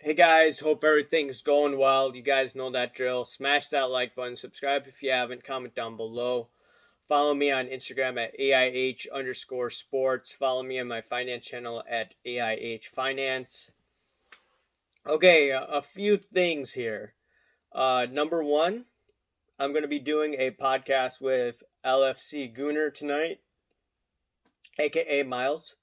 Hey guys, hope everything's going well. You guys know that drill. Smash that like button, subscribe if you haven't, comment down below. Follow me on Instagram at AIH underscore sports. Follow me on my finance channel at AIH Finance. Okay, a few things here. Number one, I'm going to be doing a podcast with LFC Gooner tonight, aka Miles.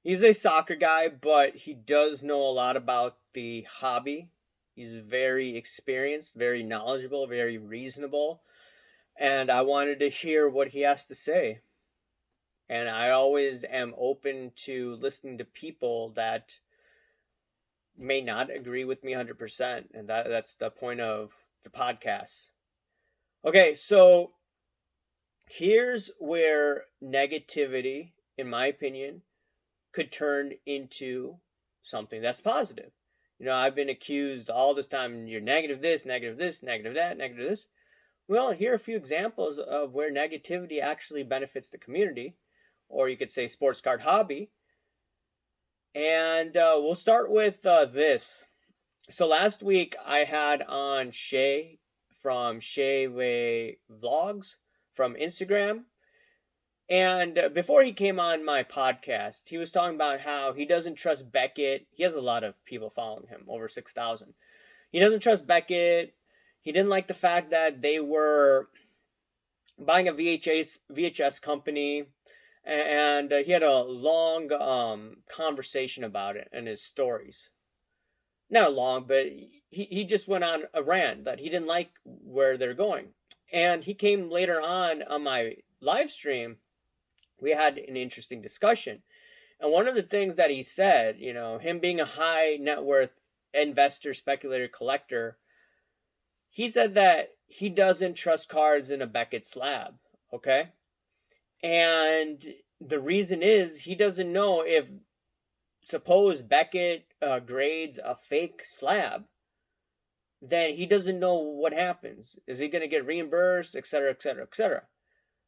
He's a soccer guy, but he does know a lot about the hobby. He's very experienced, very knowledgeable, very reasonable, and I wanted to hear what he has to say. And I always am open to listening to people that may not agree with me 100%, and that's the point of the podcast. Okay, so here's where negativity, in my opinion, could turn into something that's positive. I've been accused all this time, you're negative this, negative this, negative that, negative this. Well, here are a few examples of where negativity actually benefits the community, or you could say sports card hobby. And we'll start with this. So last week I had on Shay from Shayway Vlogs from Instagram. And before he came on my podcast, he was talking about how he doesn't trust Beckett. He has a lot of people following him, over 6,000. He doesn't trust Beckett. He didn't like the fact that they were buying a VHS company. And he had a long conversation about it and his stories. Not long, but he just went on a rant that he didn't like where they're going. And he came later on my live stream. We had an interesting discussion. And one of the things that he said, him being a high net worth investor, speculator, collector, he said that he doesn't trust cards in a Beckett slab. Okay. And the reason is he doesn't know if, suppose Beckett grades a fake slab, then he doesn't know what happens. Is he going to get reimbursed, et cetera, et cetera, et cetera?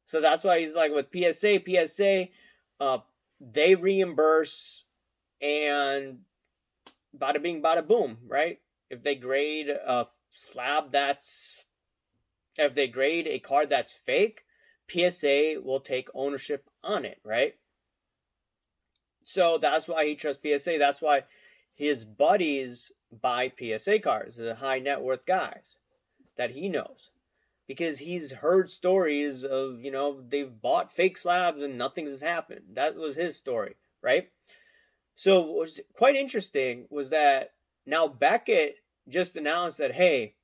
So that's why he's like with PSA, they reimburse and bada bing, bada boom, right? If they grade a card that's fake, PSA will take ownership on it, right? So that's why he trusts PSA. That's why his buddies buy PSA cards, the high net worth guys that he knows. Because he's heard stories of, they've bought fake slabs and nothing's happened. That was his story, right? So what was quite interesting was that now Beckett just announced that, hey,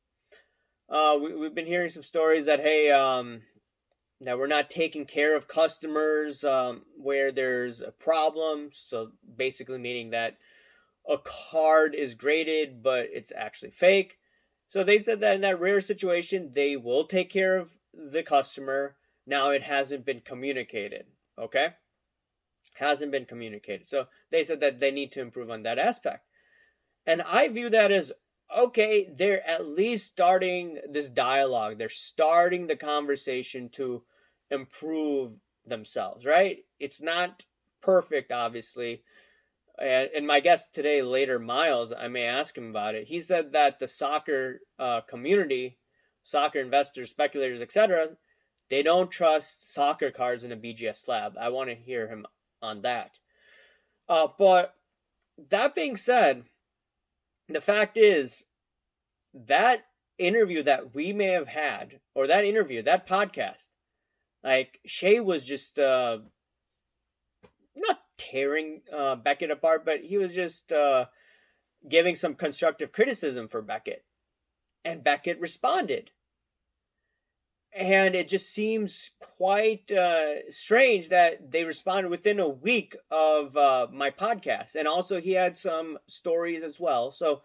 we've been hearing some stories that, hey, that we're not taking care of customers where there's a problem. So basically meaning that a card is graded, but it's actually fake. So they said that in that rare situation, they will take care of the customer. Now it hasn't been communicated. Okay? Hasn't been communicated. So they said that they need to improve on that aspect. And I view that as, okay, they're at least starting this dialogue. They're starting the conversation to improve themselves, right? It's not perfect, obviously. And my guest today, later, Miles, I may ask him about it. He said that the soccer community, soccer investors, speculators, etc., they don't trust soccer cards in a BGS slab. I want to hear him on that. But that being said, the fact is that interview that we may have had, or that interview, that podcast, like Shay was just not tearing Beckett apart, but he was just giving some constructive criticism for Beckett. And Beckett responded. And it just seems quite strange that they responded within a week of my podcast. And also, he had some stories as well. So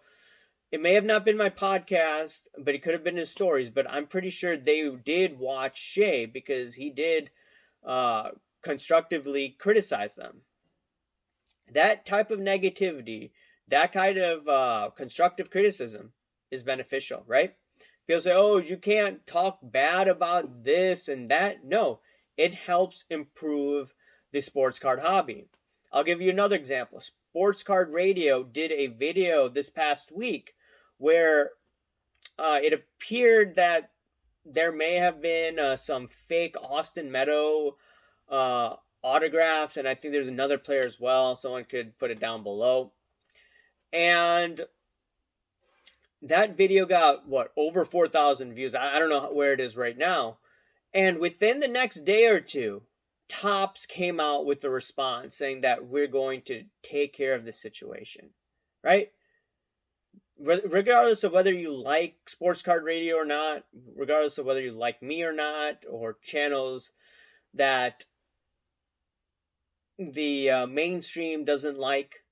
it may have not been my podcast, but it could have been his stories. But I'm pretty sure they did watch Shay because he did constructively criticize them. That type of negativity, that kind of constructive criticism is beneficial, right? People say, oh, you can't talk bad about this and that. No, it helps improve the sports card hobby. I'll give you another example. Sports Card Radio did a video this past week where it appeared that there may have been some fake Austin Meadow autographs, and I think there's another player as well. Someone could put it down below. And that video got, over 4,000 views. I don't know where it is right now. And within the next day or two, Topps came out with a response saying that we're going to take care of this situation, right? Regardless of whether you like Sports Card Radio or not, regardless of whether you like me or not, or channels that the mainstream doesn't like,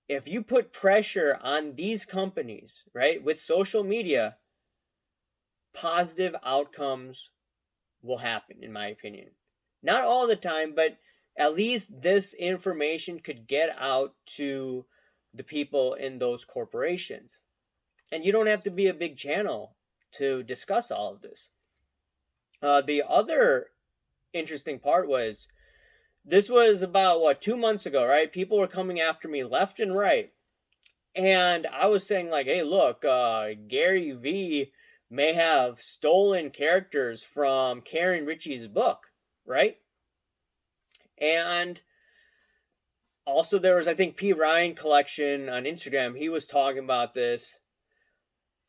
if you put pressure on these companies, right, with social media, positive outcomes will happen, in my opinion. Not all the time, but at least this information could get out to the people in those corporations. And you don't have to be a big channel to discuss all of this. The other interesting part was, this was about, 2 months ago, right? People were coming after me left and right. And I was saying, like, hey, look, Gary Vee may have stolen characters from Karen Ritchie's book, right? And also there was, I think, P. Ryan Collection on Instagram. He was talking about this.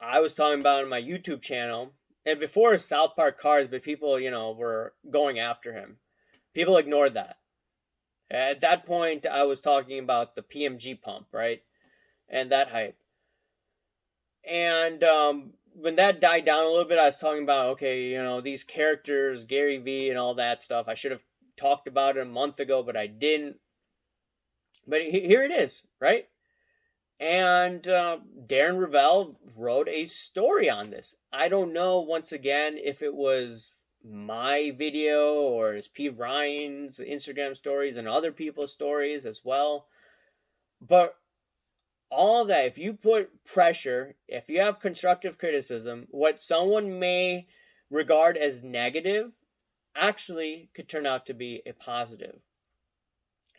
I was talking about it on my YouTube channel. And before South Park Cards, but people, were going after him. People ignored that. At that point, I was talking about the PMG pump, right? And that hype. And when that died down a little bit, I was talking about, okay, these characters, Gary Vee and all that stuff. I should have talked about it a month ago, but I didn't. But here it is, right? And Darren Rovell wrote a story on this. I don't know, once again, if it was my video or is P. Ryan's Instagram stories and other people's stories as well. But all of that, if you put pressure, if you have constructive criticism, what someone may regard as negative actually could turn out to be a positive.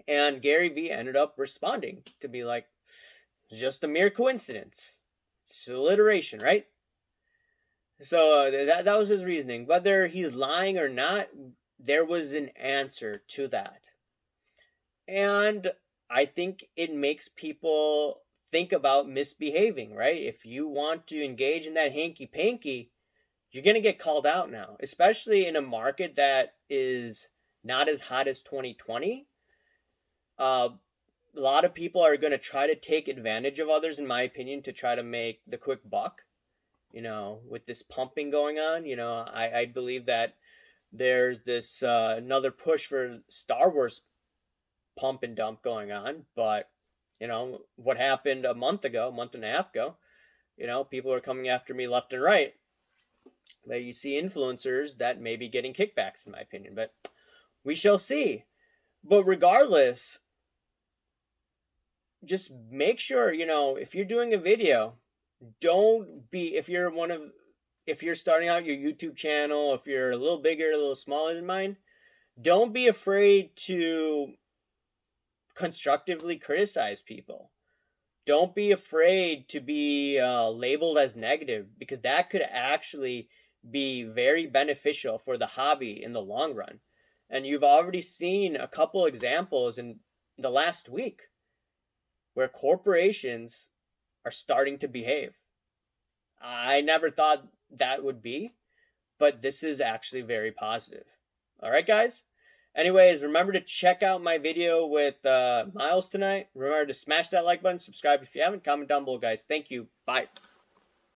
And Gary Vee ended up responding to be like, just a mere coincidence. It's alliteration, right? So that was his reasoning. Whether he's lying or not, there was an answer to that. And I think it makes people think about misbehaving, right? If you want to engage in that hanky-panky, you're going to get called out now, especially in a market that is not as hot as 2020. A lot of people are going to try to take advantage of others, in my opinion, to try to make the quick buck. With this pumping going on, I believe that there's this another push for Star Wars pump and dump going on. But, what happened a month and a half ago, people are coming after me left and right. But you see influencers that may be getting kickbacks, in my opinion. But we shall see. But regardless, just make sure, if you're doing a video, if you're starting out your YouTube channel, if you're a little bigger, a little smaller than mine, don't be afraid to constructively criticize people. Don't be afraid to be labeled as negative, because that could actually be very beneficial for the hobby in the long run. And you've already seen a couple examples in the last week where corporations are starting to behave. I never thought that would be, but this is actually very positive. All right, guys? Anyways, remember to check out my video with Miles tonight. Remember to smash that like button, subscribe if you haven't, comment down below, guys. Thank you. Bye.